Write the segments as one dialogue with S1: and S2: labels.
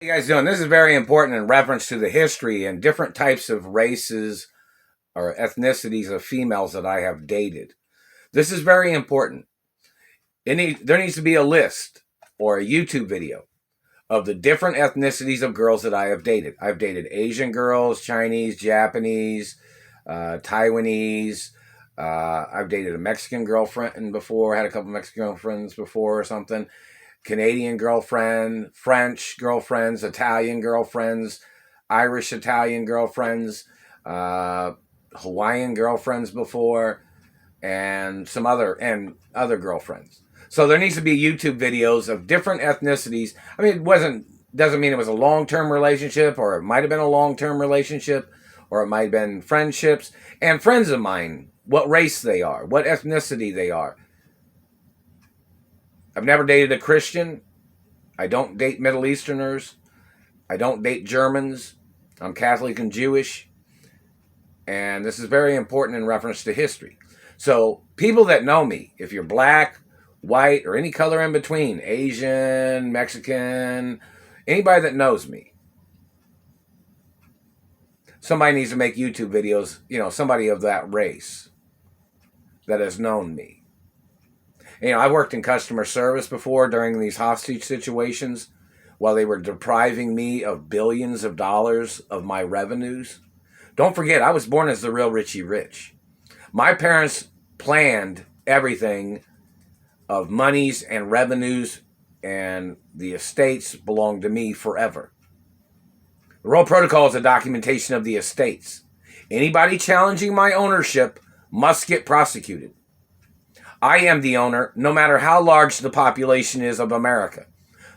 S1: How you guys doing? This is very important in reference to the history and different types of races or ethnicities of females that I have dated. This is very important. There needs to be a list or a YouTube video of the different ethnicities of girls that I have dated. I've dated Asian girls, Chinese, Japanese, Taiwanese. I've dated a Mexican girlfriend before, had a couple Mexican girlfriends before or something. Canadian girlfriend, French girlfriends, Italian girlfriends, Irish Italian girlfriends, Hawaiian girlfriends before, and some other girlfriends. So there needs to be YouTube videos of different ethnicities. I mean, it doesn't mean it was a long-term relationship, or it might have been a long-term relationship, or it might have been friendships, and friends of mine, what race they are, what ethnicity they are. I've never dated a Christian. I don't date Middle Easterners. I don't date Germans. I'm Catholic and Jewish. And this is very important in reference to history. So people that know me, if you're black, white, or any color in between, Asian, Mexican, anybody that knows me, somebody needs to make YouTube videos, somebody of that race that has known me. I've worked in customer service before during these hostage situations while they were depriving me of billions of dollars of my revenues. Don't forget, I was born as the real Richie Rich. My parents planned everything of monies and revenues, and the estates belonged to me forever. The Royal Protocol is a documentation of the estates. Anybody challenging my ownership must get prosecuted. I am the owner, no matter how large the population is of America.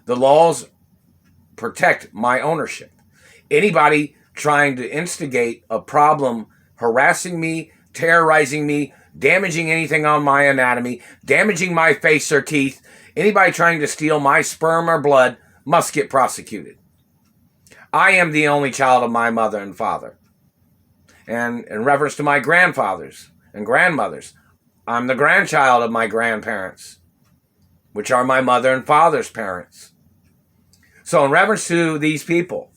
S1: The laws protect my ownership. Anybody trying to instigate a problem, harassing me, terrorizing me, damaging anything on my anatomy, damaging my face or teeth, anybody trying to steal my sperm or blood must get prosecuted. I am the only child of my mother and father. And in reference to my grandfathers and grandmothers, I'm the grandchild of my grandparents, which are my mother and father's parents. So in reference to these people,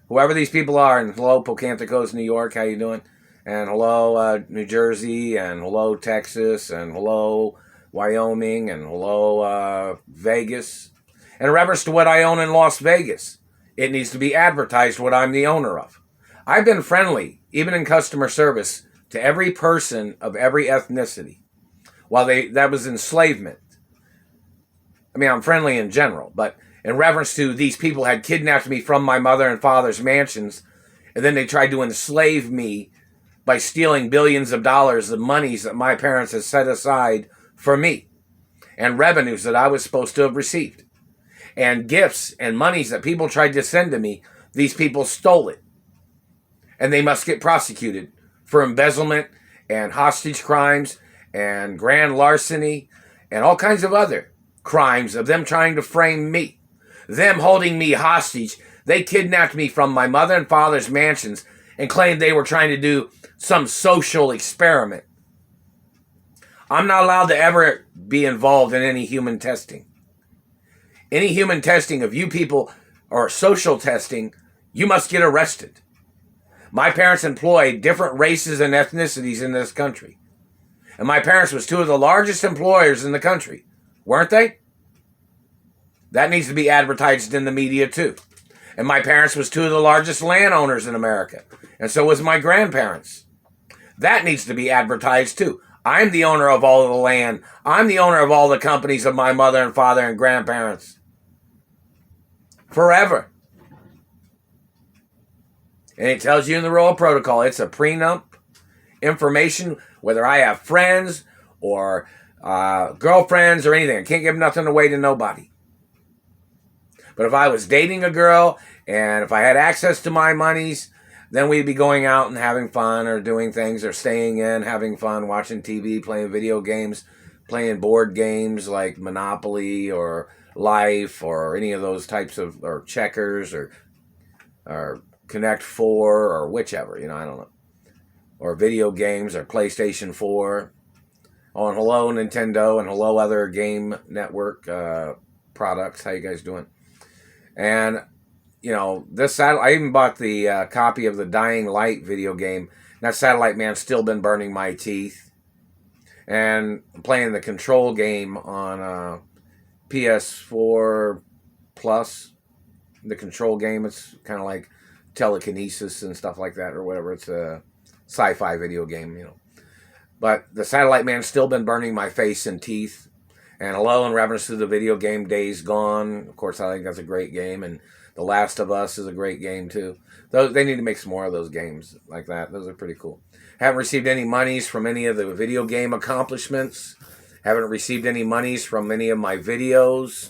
S1: whoever these people are, and hello, Pocanticos, New York, how you doing? And hello, New Jersey, and hello, Texas, and hello, Wyoming, and hello, Vegas. And in reference to what I own in Las Vegas, it needs to be advertised what I'm the owner of. I've been friendly, even in customer service, to every person of every ethnicity. While that was enslavement. I mean, I'm friendly in general, but in reference to these people had kidnapped me from my mother and father's mansions, and then they tried to enslave me by stealing billions of dollars of monies that my parents had set aside for me, and revenues that I was supposed to have received, and gifts and monies that people tried to send to me. These people stole it, and they must get prosecuted for embezzlement and hostage crimes and grand larceny and all kinds of other crimes of them trying to frame me, them holding me hostage. They kidnapped me from my mother and father's mansions and claimed they were trying to do some social experiment. I'm not allowed to ever be involved in any human testing. Any human testing of you people or social testing, you must get arrested. My parents employed different races and ethnicities in this country. And my parents was two of the largest employers in the country, weren't they? That needs to be advertised in the media too. And my parents was two of the largest landowners in America. And so was my grandparents. That needs to be advertised too. I'm the owner of all of the land. I'm the owner of all the companies of my mother and father and grandparents. Forever. And it tells you in the Royal Protocol, it's a prenup information, whether I have friends or girlfriends or anything. I can't give nothing away to nobody. But if I was dating a girl and if I had access to my monies, then we'd be going out and having fun or doing things or staying in, having fun, watching TV, playing video games, playing board games like Monopoly or Life or any of those types of, or checkers or Connect 4 or whichever, I don't know. Or video games or PlayStation 4. Oh, and hello Nintendo and hello other game network products. How you guys doing? And, you know, this satellite, I even bought the copy of the Dying Light video game. That Satellite Man's still been burning my teeth. And playing the Control game on PS4 Plus, the Control game, it's kind of like telekinesis and stuff like that, or whatever. It's a sci-fi video game, you know. But the Satellite Man's still been burning my face and teeth. And hello, in reference to the video game Days Gone. Of course, I think that's a great game. And The Last of Us is a great game, too. They need to make some more of those games like that. Those are pretty cool. Haven't received any monies from any of the video game accomplishments. Haven't received any monies from any of my videos.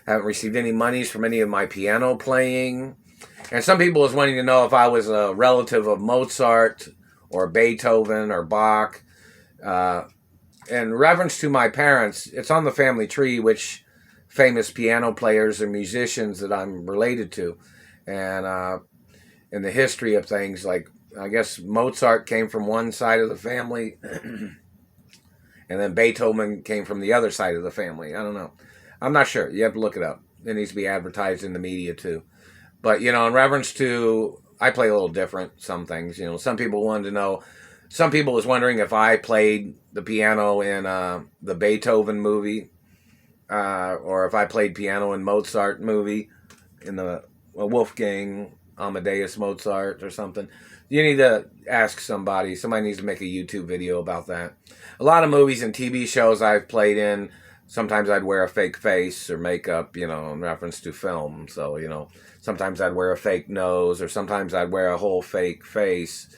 S1: Haven't received any monies from any of my piano playing. And some people was wanting to know if I was a relative of Mozart or Beethoven or Bach. In reference to my parents, it's on the family tree which famous piano players or musicians that I'm related to. And in the history of things, like, I guess Mozart came from one side of the family, and then Beethoven came from the other side of the family. I don't know. I'm not sure. You have to look it up. It needs to be advertised in the media, too. But, you know, in reference to, I play a little different, some things. You know, some people wanted to know, some people was wondering if I played the piano in the Beethoven movie, or if I played piano in Mozart movie, in the Wolfgang Amadeus Mozart or something. You need to ask somebody. Somebody needs to make a YouTube video about that. A lot of movies and TV shows I've played in, sometimes I'd wear a fake face or makeup, you know, in reference to film. So, you know, sometimes I'd wear a fake nose, or sometimes I'd wear a whole fake face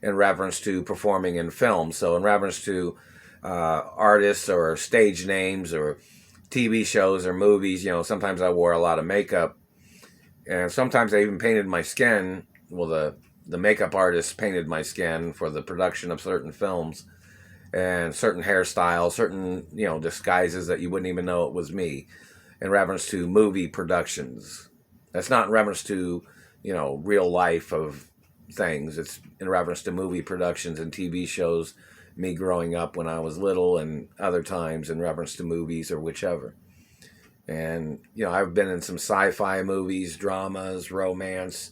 S1: in reference to performing in film. So in reference to artists or stage names or TV shows or movies, you know, sometimes I wore a lot of makeup. And sometimes I even painted my skin. Well, the makeup artist painted my skin for the production of certain films, and certain hairstyles, certain, you know, disguises that you wouldn't even know it was me, in reference to movie productions. That's not in reference to, you know, real life of things. It's in reference to movie productions and TV shows, me growing up when I was little, and other times in reference to movies or whichever. And, you know, I've been in some sci-fi movies, dramas, romance,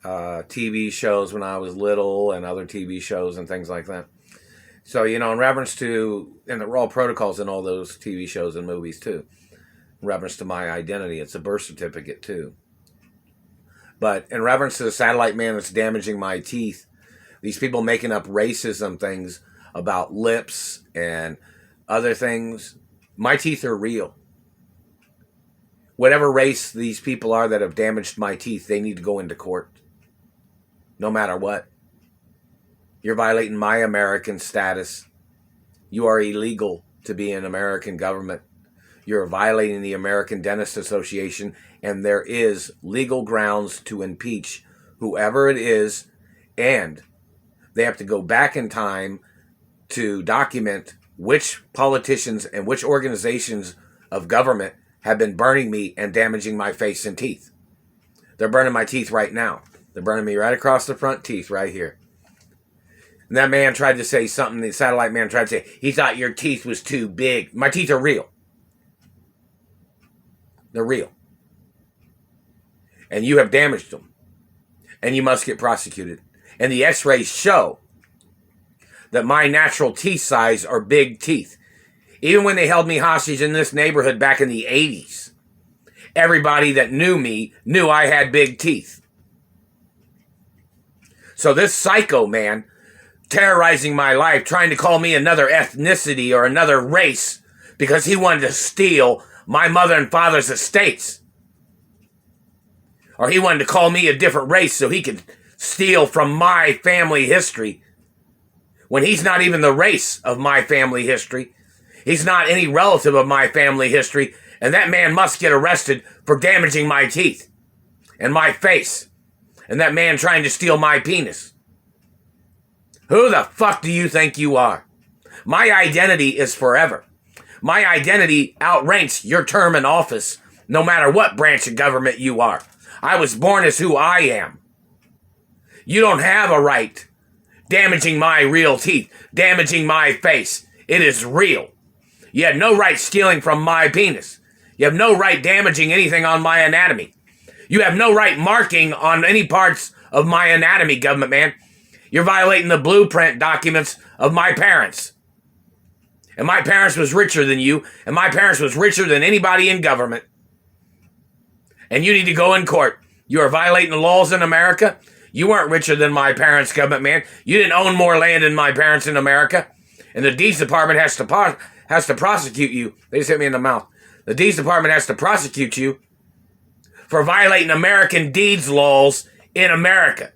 S1: TV shows when I was little, and other TV shows and things like that. So, you know, in reference to, and there were all protocols in all those TV shows and movies too, in reference to my identity. It's a birth certificate too. But in reference to the Satellite Man that's damaging my teeth, these people making up racism things about lips and other things, my teeth are real. Whatever race these people are that have damaged my teeth, they need to go into court. No matter what. You're violating my American status. You are illegal to be in American government. You're violating the American Dentist Association, and there is legal grounds to impeach whoever it is, and they have to go back in time to document which politicians and which organizations of government have been burning me and damaging my face and teeth. They're burning my teeth right now. They're burning me right across the front teeth right here. And that man tried to say something, the Satellite Man tried to say, he thought your teeth was too big. My teeth are real. They're real. And you have damaged them. And you must get prosecuted. And the x-rays show that my natural teeth size are big teeth. Even when they held me hostage in this neighborhood back in the 80s, everybody that knew me knew I had big teeth. So this psycho man terrorizing my life, trying to call me another ethnicity or another race because he wanted to steal my mother and father's estates. Or he wanted to call me a different race so he could steal from my family history, when he's not even the race of my family history. He's not any relative of my family history, and that man must get arrested for damaging my teeth and my face, and that man trying to steal my penis. Who the fuck do you think you are? My identity is forever. My identity outranks your term in office, no matter what branch of government you are. I was born as who I am. You don't have a right damaging my real teeth, damaging my face. It is real. You had no right stealing from my penis. You have no right damaging anything on my anatomy. You have no right marking on any parts of my anatomy, government man. You're violating the blueprint documents of my parents. And my parents was richer than you, and my parents was richer than anybody in government. And you need to go in court. You are violating the laws in America. You weren't richer than my parents, government man. You didn't own more land than my parents in America. And the Deeds Department has to prosecute you. They just hit me in the mouth. The Deeds Department has to prosecute you for violating American deeds laws in America.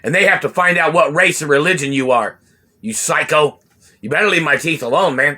S1: And they have to find out what race or religion you are. You psycho. You better leave my teeth alone, man.